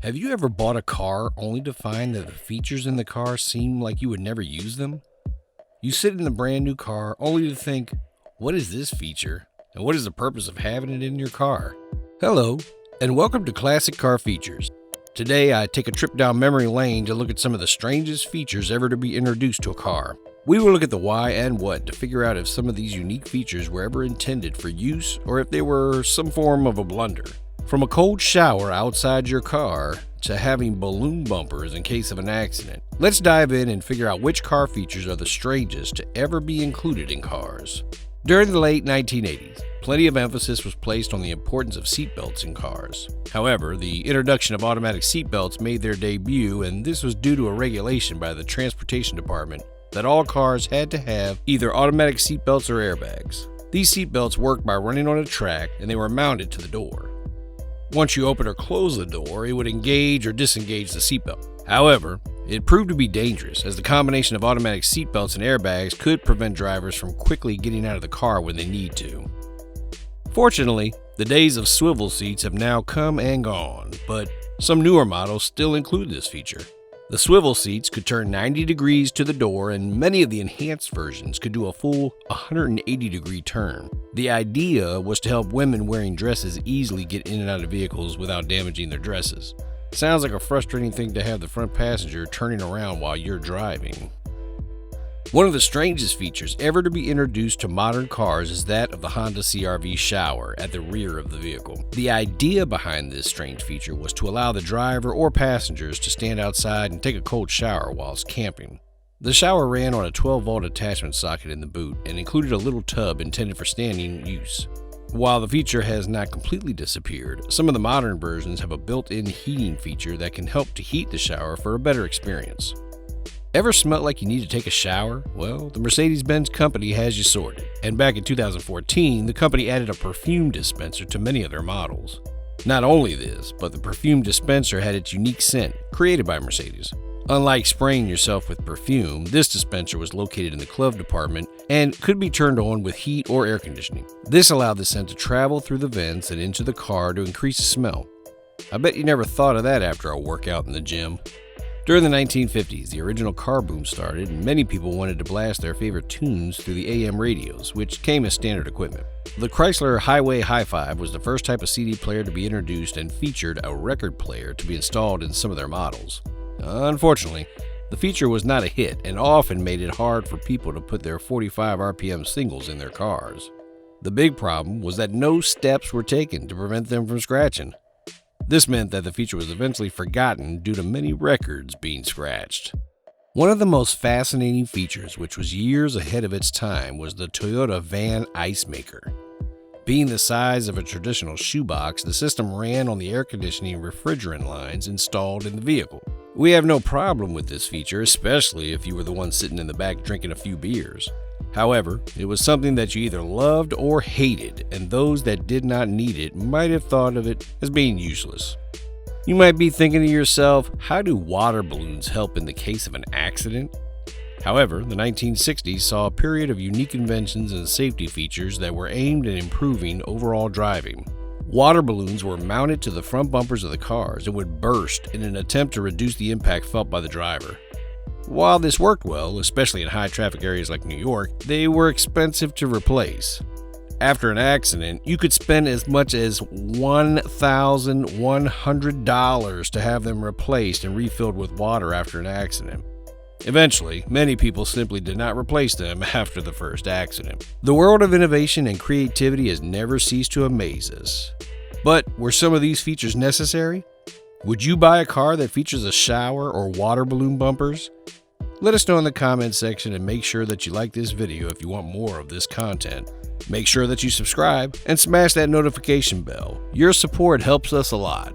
Have you ever bought a car only to find that the features in the car seem like you would never use them? You sit in the brand new car only to think, what is this feature? And what is the purpose of having it in your car? Hello, and welcome to Classic Car Features. Today I take a trip down memory lane to look at some of the strangest features ever to be introduced to a car. We will look at the why and what to figure out if some of these unique features were ever intended for use or if they were some form of a blunder. From a cold shower outside your car to having balloon bumpers in case of an accident, let's dive in and figure out which car features are the strangest to ever be included in cars. During the late 1980s, plenty of emphasis was placed on the importance of seatbelts in cars. However, the introduction of automatic seatbelts made their debut, and this was due to a regulation by the Transportation Department that all cars had to have either automatic seatbelts or airbags. These seatbelts worked by running on a track and they were mounted to the door. Once you open or close the door, it would engage or disengage the seatbelt. However, it proved to be dangerous as the combination of automatic seatbelts and airbags could prevent drivers from quickly getting out of the car when they need to. Fortunately, the days of swivel seats have now come and gone, but some newer models still include this feature. The swivel seats could turn 90 degrees to the door, and many of the enhanced versions could do a full 180-degree turn. The idea was to help women wearing dresses easily get in and out of vehicles without damaging their dresses. Sounds like a frustrating thing to have the front passenger turning around while you're driving. One of the strangest features ever to be introduced to modern cars is that of the Honda CR-V shower at the rear of the vehicle. The idea behind this strange feature was to allow the driver or passengers to stand outside and take a cold shower whilst camping. The shower ran on a 12-volt attachment socket in the boot and included a little tub intended for standing use. While the feature has not completely disappeared, some of the modern versions have a built-in heating feature that can help to heat the shower for a better experience. Ever smelt like you need to take a shower? Well, the Mercedes-Benz company has you sorted. And back in 2014, the company added a perfume dispenser to many of their models. Not only this, but the perfume dispenser had its unique scent, created by Mercedes. Unlike spraying yourself with perfume, this dispenser was located in the glove department and could be turned on with heat or air conditioning. This allowed the scent to travel through the vents and into the car to increase the smell. I bet you never thought of that after a workout in the gym. During the 1950s, the original car boom started, and many people wanted to blast their favorite tunes through the AM radios, which came as standard equipment. The Chrysler Highway Hi-Fi was the first type of CD player to be introduced and featured a record player to be installed in some of their models. Unfortunately, the feature was not a hit and often made it hard for people to put their 45 RPM singles in their cars. The big problem was that no steps were taken to prevent them from scratching. This meant that the feature was eventually forgotten due to many records being scratched. One of the most fascinating features, which was years ahead of its time, was the Toyota Van Ice Maker. Being the size of a traditional shoebox, the system ran on the air conditioning refrigerant lines installed in the vehicle. We have no problem with this feature, especially if you were the one sitting in the back drinking a few beers. However, it was something that you either loved or hated, and those that did not need it might have thought of it as being useless. You might be thinking to yourself, how do water balloons help in the case of an accident? However, the 1960s saw a period of unique inventions and safety features that were aimed at improving overall driving. Water balloons were mounted to the front bumpers of the cars and would burst in an attempt to reduce the impact felt by the driver. While this worked well, especially in high traffic areas like New York, they were expensive to replace. After an accident, you could spend as much as $1,100 to have them replaced and refilled with water after an accident. Eventually, many people simply did not replace them after the first accident. The world of innovation and creativity has never ceased to amaze us. But were some of these features necessary? Would you buy a car that features a shower or water balloon bumpers? Let us know in the comments section and make sure that you like this video if you want more of this content. Make sure that you subscribe and smash that notification bell. Your support helps us a lot.